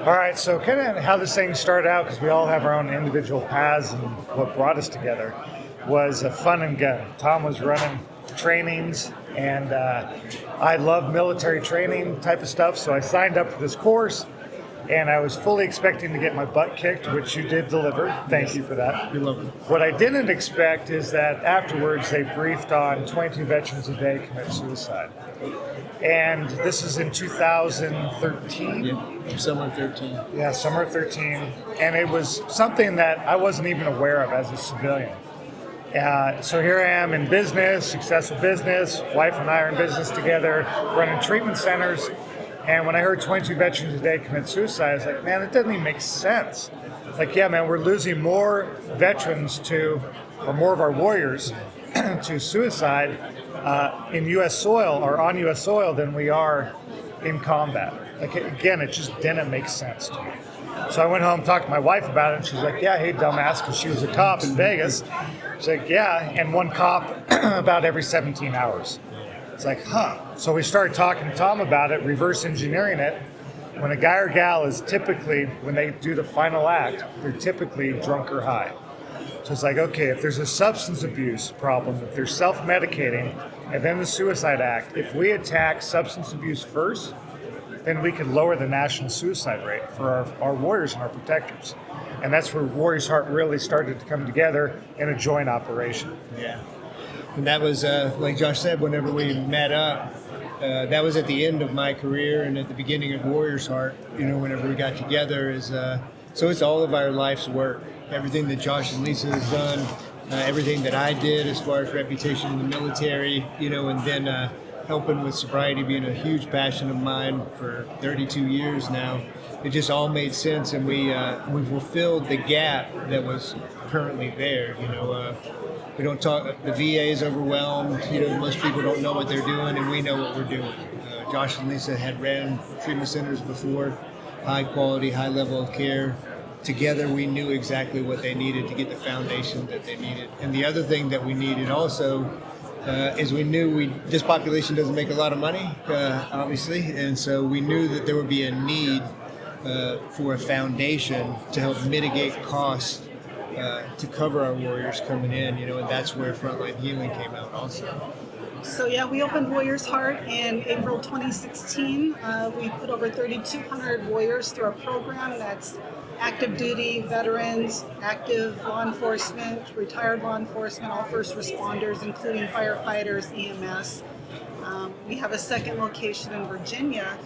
All right, so kind of how this thing started out, because we all have our own individual paths, and what brought us together was a fun and gun. Tom was running trainings, and I love military training type of stuff, so I signed up for this course, and I was fully expecting to get my butt kicked, which you did deliver. Thank you for that. You're welcome. What I didn't expect is that afterwards they briefed on 22 veterans a day commit suicide. And this is in 2013. Yeah, summer 13. Yeah, summer 13. And it was something that I wasn't even aware of as a civilian. So here I am in business, successful business. Wife and I are in business together, running treatment centers. And when I heard 22 veterans a day commit suicide, I was like, man, it doesn't even make sense. Like, yeah, man, we're losing more veterans or more of our warriors to suicide in U.S. soil or on U.S. soil than we are in combat. Like, again, it just didn't make sense to me. So I went home, talked to my wife about it, and she's like, yeah, hey, dumbass, because she was a cop in Vegas. She's like, yeah, and one cop about every 17 hours. It's like, huh. So we started talking to Tom about it, reverse engineering it. When a guy or gal is typically, when they do the final act, they're typically drunk or high. So it's like, okay, if there's a substance abuse problem, if they're self-medicating, and then the suicide act, if we attack substance abuse first, then we can lower the national suicide rate for our warriors and our protectors. And that's where Warriors Heart really started to come together in a joint operation. Yeah. And that was, like Josh said, whenever we met up, that was at the end of my career and at the beginning of Warriors Heart, whenever we got together. So it's all of our life's work. Everything that Josh and Lisa has done, everything that I did as far as reputation in the military, and then helping with sobriety being a huge passion of mine for 32 years now. It just all made sense, and we fulfilled the gap that was currently there. We don't talk. The VA is overwhelmed. Most people don't know what they're doing, and we know what we're doing. Josh and Lisa had ran treatment centers before, high quality, high level of care. Together, we knew exactly what they needed to get the foundation that they needed. And the other thing that we needed also is we knew this population doesn't make a lot of money, obviously, and so we knew that there would be a need for a foundation to help mitigate costs to cover our warriors coming in, and that's where Frontline Healing came out also. So yeah, we opened Warriors Heart in April 2016. We put over 3,200 warriors through our program. That's active duty, veterans, active law enforcement, retired law enforcement, all first responders, including firefighters, EMS. We have a second location in Virginia.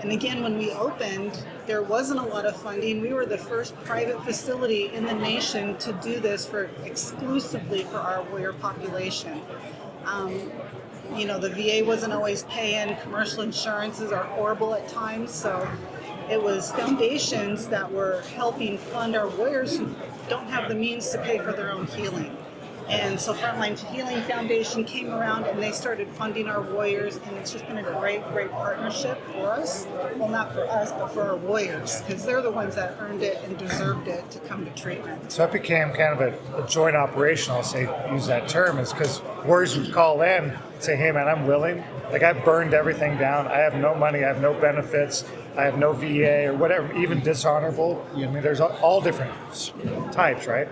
And again, when we opened, there wasn't a lot of funding. We were the first private facility in the nation to do this exclusively for our warrior population. The VA wasn't always paying. Commercial insurances are horrible at times. So it was foundations that were helping fund our warriors who don't have the means to pay for their own healing. And so Frontline Healing Foundation came around and they started funding our warriors, and it's just been a great, great partnership for us. Well, not for us, but for our warriors, because they're the ones that earned it and deserved it to come to treatment. So it became kind of a joint operation, use that term, is because warriors would call in and say, hey man, I'm willing. Like, I've burned everything down. I have no money, I have no benefits, I have no VA or whatever, even dishonorable. I mean, there's all different types, right?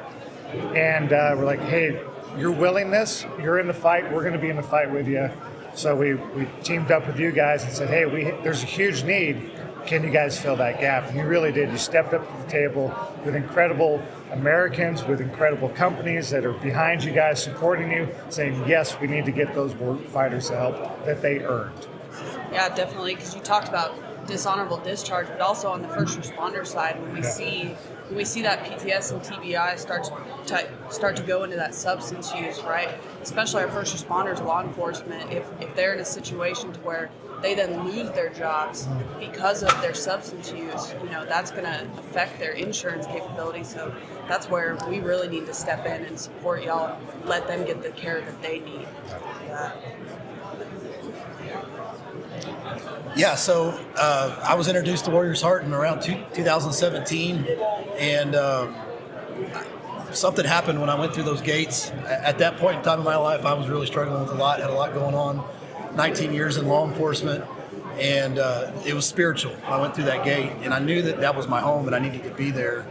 And we're like, hey, your willingness, you're in the fight, we're going to be in the fight with you. So we teamed up with you guys and said, hey, there's a huge need. Can you guys fill that gap? And you really did. You stepped up to the table with incredible Americans, with incredible companies that are behind you guys, supporting you, saying, yes, we need to get those war fighters the help that they earned. Yeah, definitely, because you talked about dishonorable discharge, but also on the first responder side, when we see that PTS and TBI start to go into that substance use, right? Especially our first responders, law enforcement, if they're in a situation to where they then lose their jobs because of their substance use, that's going to affect their insurance capability. So that's where we really need to step in and support y'all and let them get the care that they need. Yeah, so I was introduced to Warriors Heart in around 2017, and something happened when I went through those gates. At that point in time in my life, I was really struggling with a lot, had a lot going on, 19 years in law enforcement, and it was spiritual. I went through that gate, and I knew that that was my home, and I needed to be there.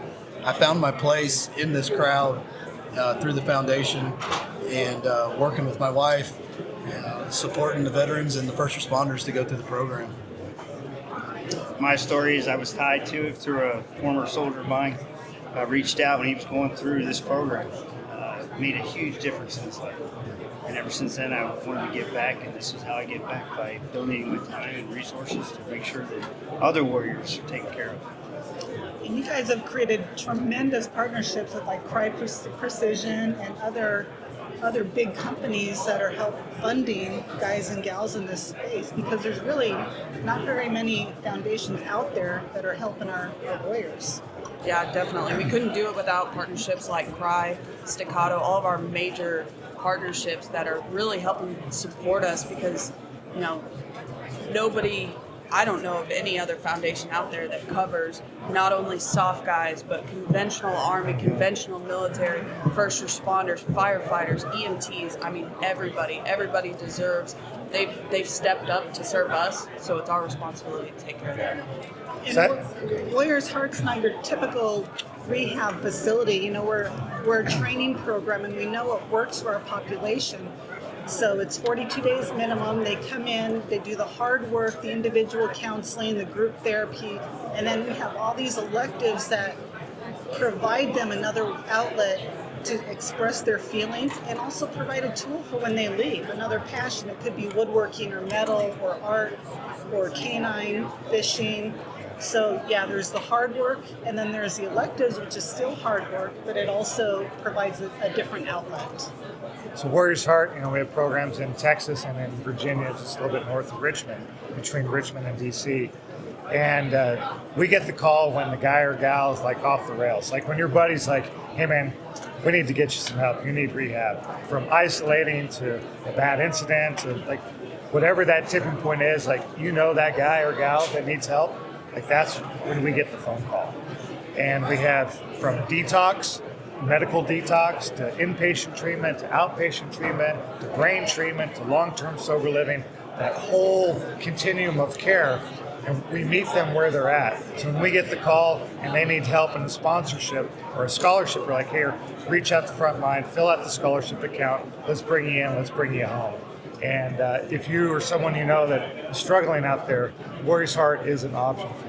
I found my place in this crowd through the foundation, and working with my wife, supporting the veterans and the first responders to go through the program. My story is I was tied to it through a former soldier of mine. I reached out when he was going through this program. Made a huge difference in his life. And ever since then, I wanted to give back, and this is how I give back, by donating my time and resources to make sure that other warriors are taken care of. And you guys have created tremendous partnerships with like Crye Precision and other big companies that are help funding guys and gals in this space, because there's really not very many foundations out there that are helping our warriors. Yeah, definitely. We couldn't do it without partnerships like Crye, Staccato, all of our major partnerships that are really helping support us, because, you know, I don't know of any other foundation out there that covers not only soft guys, but conventional Army, conventional military, first responders, firefighters, EMTs. I mean, everybody deserves. They've stepped up to serve us, so it's our responsibility to take care of them. And Warriors Heart's not your typical rehab facility. You know, we're a training program, and we know what works for our population. So it's 42 days minimum. They come in, they do the hard work, the individual counseling, the group therapy, and then we have all these electives that provide them another outlet to express their feelings, and also provide a tool for when they leave, another passion. It could be woodworking or metal or art or canine, fishing. So yeah, there's the hard work, and then there's the electives, which is still hard work, but it also provides a different outlet. So Warriors Heart, you know, we have programs in Texas and in Virginia, just a little bit north of Richmond, between Richmond and DC. And we get the call when the guy or gal is like off the rails. Like when your buddy's like, hey man, we need to get you some help. You need rehab. From isolating to a bad incident to like whatever that tipping point is, like, you know, that guy or gal that needs help, like that's when we get the phone call. And we have from detox, medical detox, to inpatient treatment, to outpatient treatment, to brain treatment, to long-term sober living, that whole continuum of care. And we meet them where they're at. So when we get the call and they need help in a sponsorship or a scholarship, we're like, here, reach out to Frontline, fill out the scholarship account, let's bring you in, let's bring you home. And if you or someone you know that is struggling out there, Warriors Heart is an option for you.